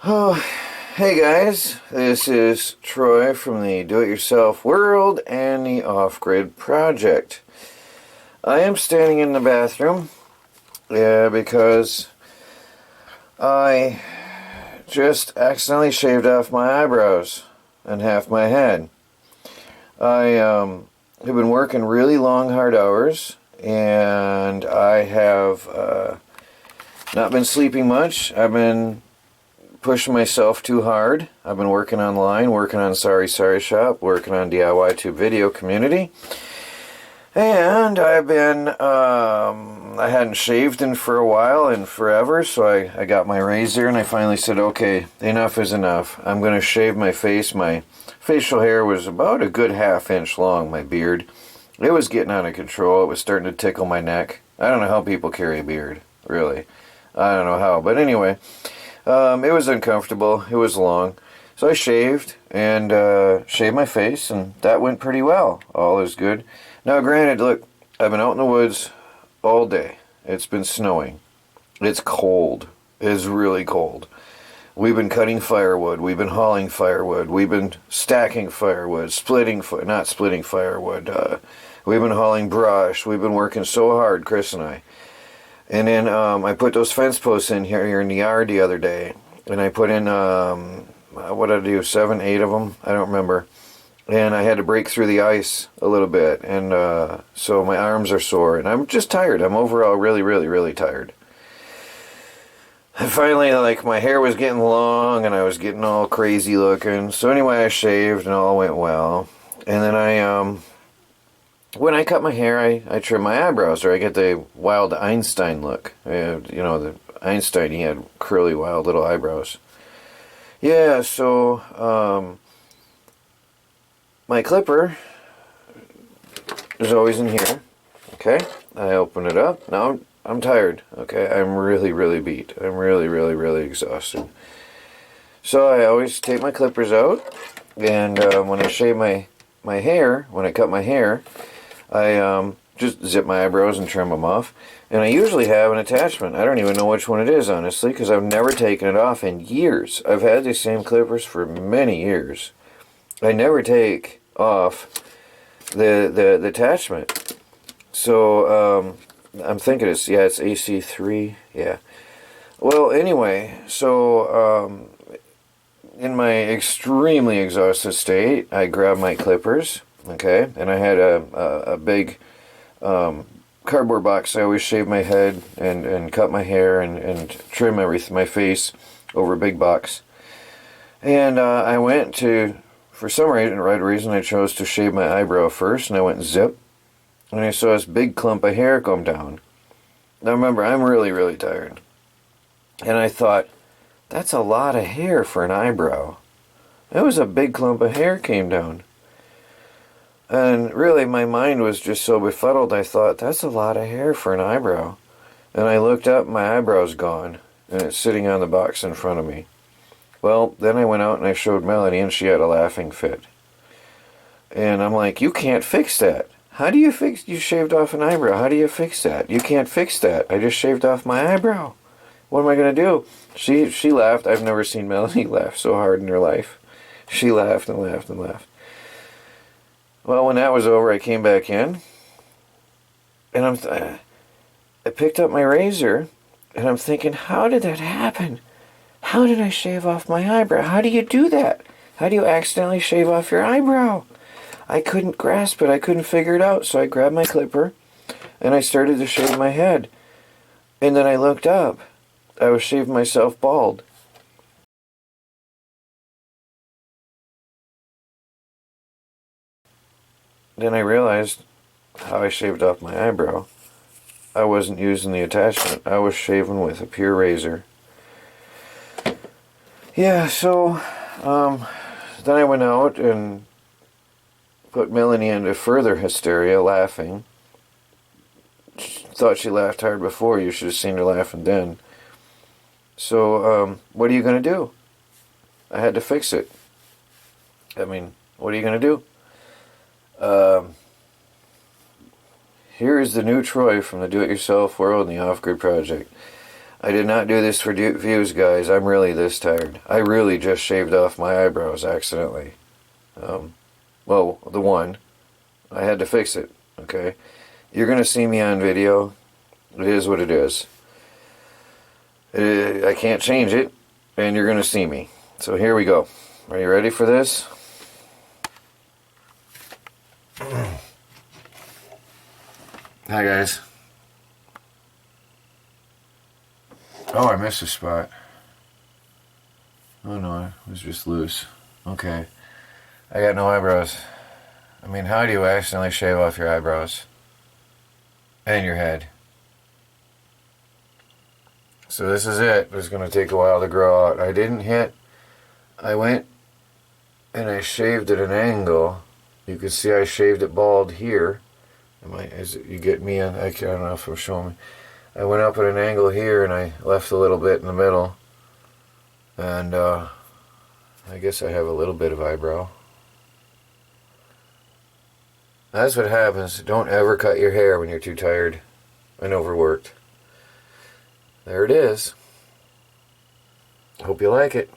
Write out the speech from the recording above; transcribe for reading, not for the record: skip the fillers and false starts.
Oh, hey guys, this is Troy from the Do-It-Yourself World and the Off-Grid Project. I am standing in the bathroom, because I just accidentally shaved off my eyebrows and half my head. I have been working really long, hard hours, and I have not been sleeping much. I've been pushing myself too hard. I've been working online, working on Sorry Shop, working on DIY Tube Video Community. And I hadn't shaved in for a while and forever, so I got my razor and I finally said, okay, enough is enough. I'm going to shave my face. My facial hair was about a good half-inch long, my beard. It was getting out of control. It was starting to tickle my neck. I don't know how people carry a beard, really. I don't know how, but anyway. It was uncomfortable. It was long. So I shaved and shaved my face, and that went pretty well. All is good. Now, granted, look, I've been out in the woods all day. It's been snowing. It's cold. It's really cold. We've been cutting firewood. We've been hauling firewood. We've been stacking firewood, not splitting firewood. We've been hauling brush. We've been working so hard, Chris and I. And then I put those fence posts in here in the yard the other day. And I put in, what did I do, 7, 8 of them? I don't remember. And I had to break through the ice a little bit. And so my arms are sore. And I'm just tired. I'm overall really, really, really tired. And finally, my hair was getting long and I was getting all crazy looking. So anyway, I shaved and all went well. And then when I cut my hair, I trim my eyebrows, or I get the wild Einstein look. The Einstein, he had curly, wild little eyebrows. Yeah, so my clipper is always in here. Okay, I open it up. Now I'm tired. Okay, I'm really, really beat. I'm really, really, really exhausted. So I always take my clippers out, and when I shave my hair, when I cut my hair, I just zip my eyebrows and trim them off. And I usually have an attachment. I don't even know which one it is, honestly, because I've never taken it off in years. I've had these same clippers for many years. I never take off the attachment. So I'm thinking it's AC3. Yeah. Well, anyway, so in my extremely exhausted state, I grabbed my clippers. Okay, and I had a big cardboard box. I always shave my head and cut my hair and trim everything, my face, over a big box. And I went to, for some reason, I chose to shave my eyebrow first, and I went zip. And I saw this big clump of hair come down. Now remember, I'm really, really tired. And I thought, that's a lot of hair for an eyebrow. It was a big clump of hair came down. And really, my mind was just so befuddled, I thought, that's a lot of hair for an eyebrow. And I looked up, my eyebrow's gone, and it's sitting on the box in front of me. Well, then I went out and I showed Melanie, and she had a laughing fit. And I'm like, you can't fix that. How do you fix, you shaved off an eyebrow, how do you fix that? You can't fix that. I just shaved off my eyebrow. What am I going to do? She laughed. I've never seen Melanie laugh so hard in her life. She laughed and laughed and laughed. Well, when that was over, I came back in, and I picked up my razor, and I'm thinking, how did that happen? How did I shave off my eyebrow? How do you do that? How do you accidentally shave off your eyebrow? I couldn't grasp it. I couldn't figure it out. So I grabbed my clipper, and I started to shave my head. And then I looked up. I was shaving myself bald. Then I realized how I shaved off my eyebrow. I wasn't using the attachment. I was shaving with a pure razor. Yeah, so then I went out and put Melanie into further hysteria, laughing. Thought she laughed hard before. You should have seen her laughing then. So what are you going to do? I had to fix it. I mean, what are you going to do? Here is the new Troy from the Do-It-Yourself World and the Off-Grid Project. I did not do this for views, guys. I'm really this tired. I really just shaved off my eyebrows accidentally. Well, the one. I had to fix it, okay? You're going to see me on video. It is what it is. I can't change it, and you're going to see me. So here we go. Are you ready for this? Hi, guys. Oh, I missed a spot. Oh no, it was just loose. Okay. I got no eyebrows. I mean, how do you accidentally shave off your eyebrows? And your head? So this is it. It's going to take a while to grow out. I went and I shaved at an angle. You can see I shaved it bald here. You get me on, I don't know if I'm showing me. I went up at an angle here and I left a little bit in the middle. And I guess I have a little bit of eyebrow. That's what happens. Don't ever cut your hair when you're too tired and overworked. There it is. Hope you like it.